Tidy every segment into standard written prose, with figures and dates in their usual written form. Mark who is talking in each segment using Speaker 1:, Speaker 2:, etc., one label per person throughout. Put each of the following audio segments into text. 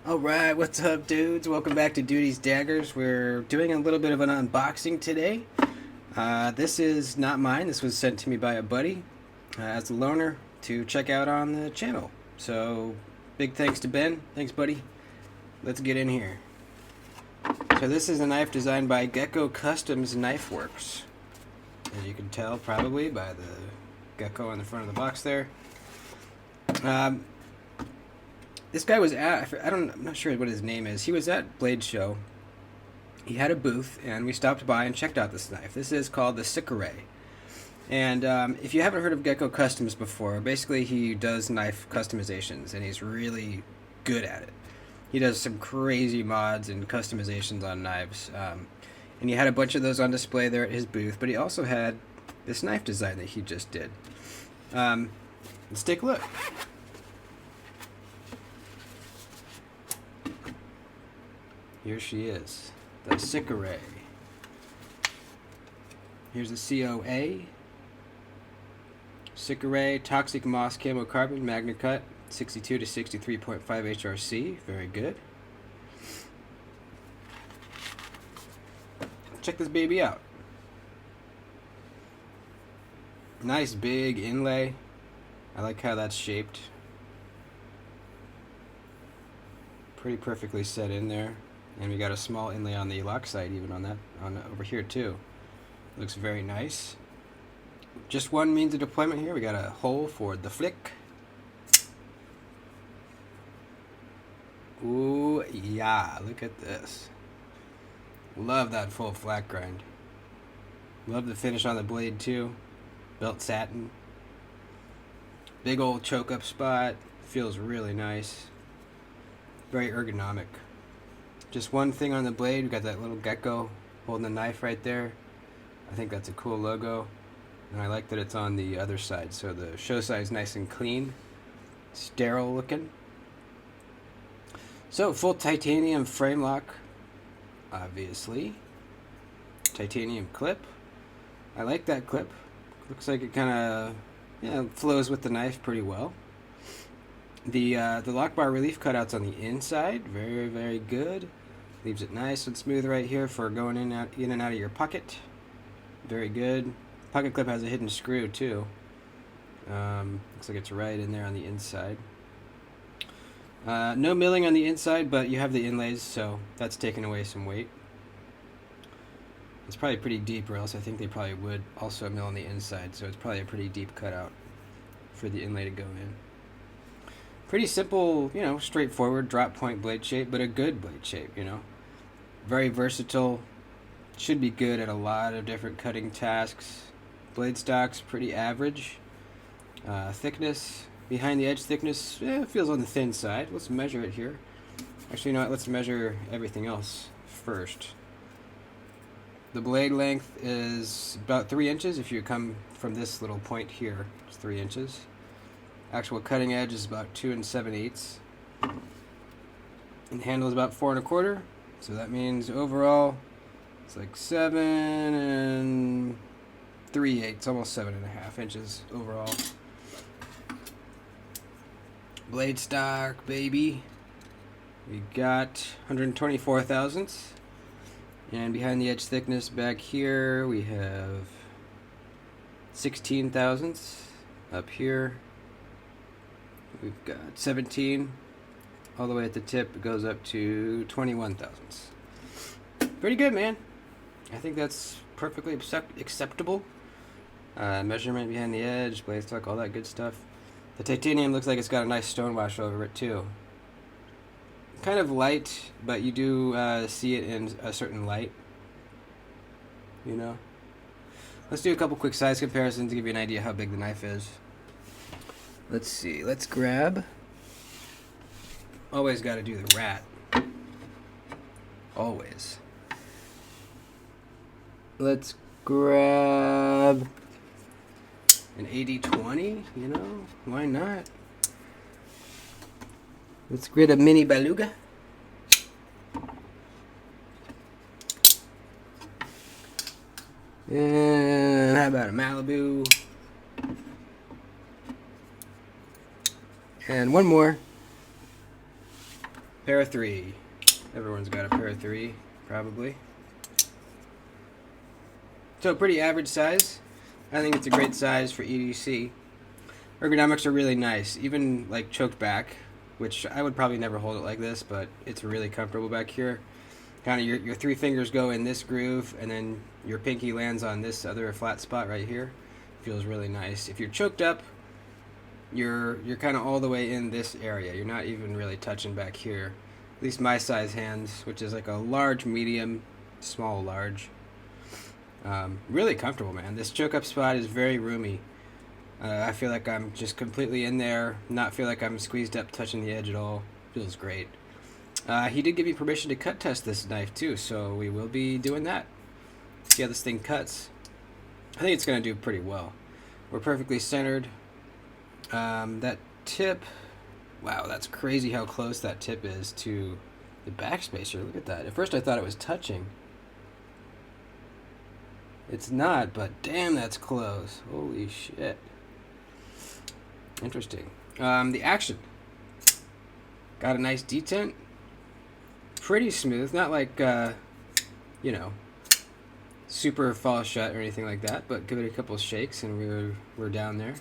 Speaker 1: Alright, what's up, dudes? Welcome back to Duty's Daggers. We're doing a little bit of an unboxing today. This is not mine. This was sent to me by a buddy as a loaner to check out on the channel. So, big thanks to Ben. Thanks, buddy. Let's get in here. So this is a knife designed by Gecko Customs Knife Works. As you can tell, probably, by the gecko on the front of the box there. This guy was at, I'm not sure what his name is. He was at Blade Show. He had a booth, and we stopped by and checked out this knife. This is called the Sikorae. And if you haven't heard of Gecko Customs before, basically he does knife customizations, and he's really good at it. He does some crazy mods and customizations on knives. And he had a bunch of those on display there at his booth, but he also had this knife design that he just did. Let's take a look. Here she is, the Sikorae. Here's the COA. Sikorae Toxic Moss Camo Carbon Magna Cut 62 to 63.5 HRC. Very good. Check this baby out. Nice big inlay. I like how that's shaped. Pretty perfectly set in there. And we got a small inlay on the lock side, even on over here too. Looks very nice. Just one means of deployment here. We got a hole for the flick. Ooh, yeah, look at this. Love that full flat grind. Love the finish on the blade too. Belt satin. Big old choke up spot. Feels really nice. Very ergonomic. Just one thing on the blade, we got that little gecko holding the knife right there. I think that's a cool logo. And I like that it's on the other side, so the show side is nice and clean. Sterile looking. So, full titanium frame lock, obviously. Titanium clip. I like that clip. Looks like it kind of flows with the knife pretty well. The lock bar relief cutouts on the inside, very, very good. Leaves it nice and smooth right here for going in and out of your pocket. Very good. Pocket clip has a hidden screw too. Looks like it's right in there on the inside. No milling on the inside, but you have the inlays, so that's taking away some weight. It's probably pretty deep, or else I think they probably would also mill on the inside, so it's probably a pretty deep cutout for the inlay to go in. Pretty simple, straightforward drop point blade shape, but a good blade shape, Very versatile. Should be good at a lot of different cutting tasks. Blade stock's pretty average. Thickness, behind the edge thickness, feels on the thin side. Let's measure it here. Actually, you know what? Let's measure everything else first. The blade length is about 3 inches. If you come from this little point here, it's 3 inches. Actual cutting edge is about 2 7/8. And the handle is about 4 1/4. So that means overall it's like 7 3/8, almost 7.5 inches overall. Blade stock, baby. We got 124 thousandths. And behind the edge thickness back here we have 16 thousandths. Up here we've got 17. All the way at the tip, it goes up to 21 thousandths. Pretty good, man. I think that's perfectly acceptable. Measurement behind the edge, blade stock, all that good stuff. The titanium looks like it's got a nice stonewash over it too. Kind of light, but you do see it in a certain light. Let's do a couple quick size comparisons to give you an idea how big the knife is. Let's see. Let's grab. Always got to do the rat. Always. Let's grab an 80/20. Why not? Let's get a mini beluga. And how about a Malibu? And one more. Pair of 3. Everyone's got a pair of 3, probably. So pretty average size. I think it's a great size for EDC. Ergonomics are really nice, even like choked back, which I would probably never hold it like this, but it's really comfortable back here. Kind of your 3 fingers go in this groove, and then your pinky lands on this other flat spot right here. Feels really nice. If you're choked up, you're kind of all the way in this area. You're not even really touching back here. At least my size hands, which is like a large, medium, small, large. Really comfortable, man. This choke up spot is very roomy. I feel like I'm just completely in there, not feel like I'm squeezed up touching the edge at all. Feels great. He did give me permission to cut test this knife too, so we will be doing that. See how this thing cuts. I think it's going to do pretty well. We're perfectly centered. That tip, wow, that's crazy how close that tip is to the backspacer. Look at that. At first I thought it was touching. It's not, but damn, that's close. Holy shit. Interesting. The action. Got a nice detent. Pretty smooth. Not like, you know, super fall shut or anything like that, but give it a couple of shakes and we're down there.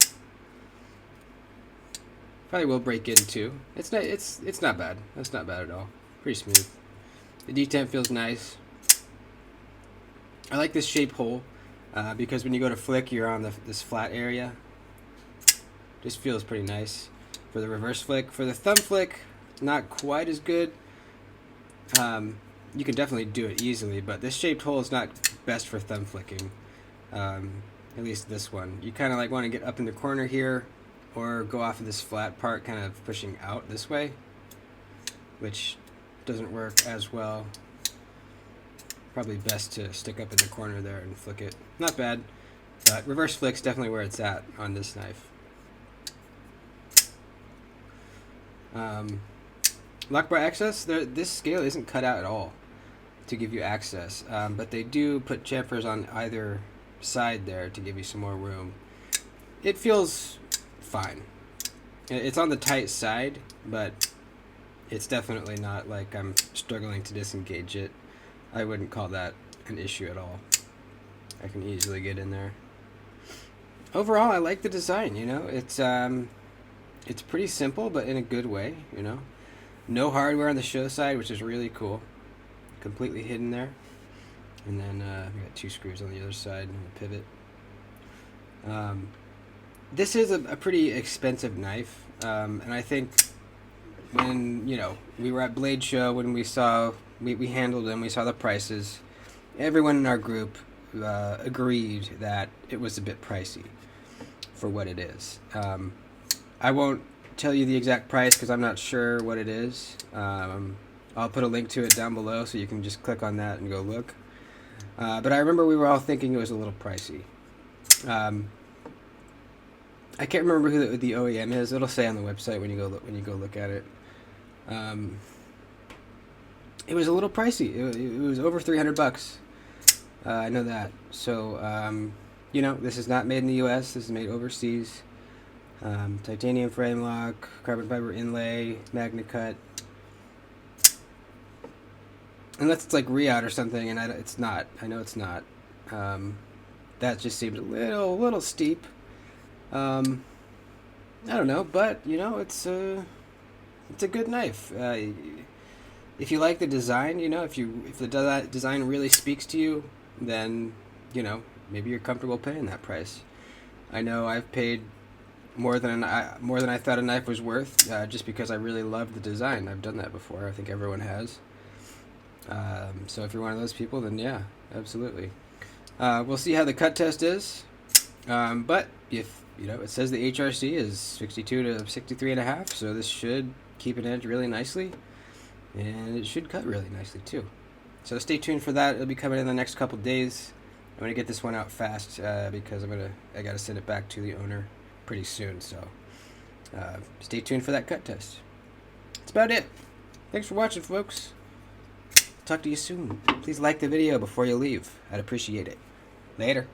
Speaker 1: Probably will break in too. It's not bad. That's not bad at all. Pretty smooth. The detent feels nice. I like this shape hole because when you go to flick, you're on this flat area. Just feels pretty nice for the reverse flick. For the thumb flick, not quite as good. You can definitely do it easily, but this shaped hole is not best for thumb flicking. At least this one. You kind of like want to get up in the corner here, or go off of this flat part, kind of pushing out this way, which doesn't work as well. Probably best to stick up in the corner there and flick it. Not bad, but reverse flick's definitely where it's at on this knife. Lock bar access, this scale isn't cut out at all to give you access, but they do put chamfers on either side there to give you some more room. It feels fine. It's on the tight side, but it's definitely not like I'm struggling to disengage it. I wouldn't call that an issue at all. I can easily get in there. Overall, I like the design, you know. It's pretty simple, but in a good way, you know. No hardware on the show side, which is really cool. Completely hidden there. And then we got 2 screws on the other side and a pivot. This is a pretty expensive knife, and I think when, you know, we were at Blade Show, when we handled them, we saw the prices, everyone in our group agreed that it was a bit pricey for what it is. I won't tell you the exact price because I'm not sure what it is. I'll put a link to it down below so you can just click on that and go look. But I remember we were all thinking it was a little pricey. I can't remember who the OEM is. It'll say on the website when you go look at it. It was a little pricey. It was over $300. I know that. So you know, this is not made in the U.S. This is made overseas. Titanium frame lock, carbon fiber inlay, magna cut. Unless it's like Riot or something, and it's not. I know it's not. That just seemed a little steep. I don't know, but you know, it's a good knife. If you like the design, you know, if the design really speaks to you, then you know, maybe you're comfortable paying that price. I know I've paid more than I thought a knife was worth, just because I really love the design. I've done that before. I think everyone has. So if you're one of those people, then yeah, absolutely. We'll see how the cut test is. But if you know, it says the HRC is 62 to 63.5, so this should keep an edge really nicely, and it should cut really nicely too. So stay tuned for that. It'll be coming in the next couple days. I'm gonna get this one out fast because I gotta send it back to the owner pretty soon. So stay tuned for that cut test. That's about it. Thanks for watching, folks. Talk to you soon. Please like the video before you leave. I'd appreciate it. Later.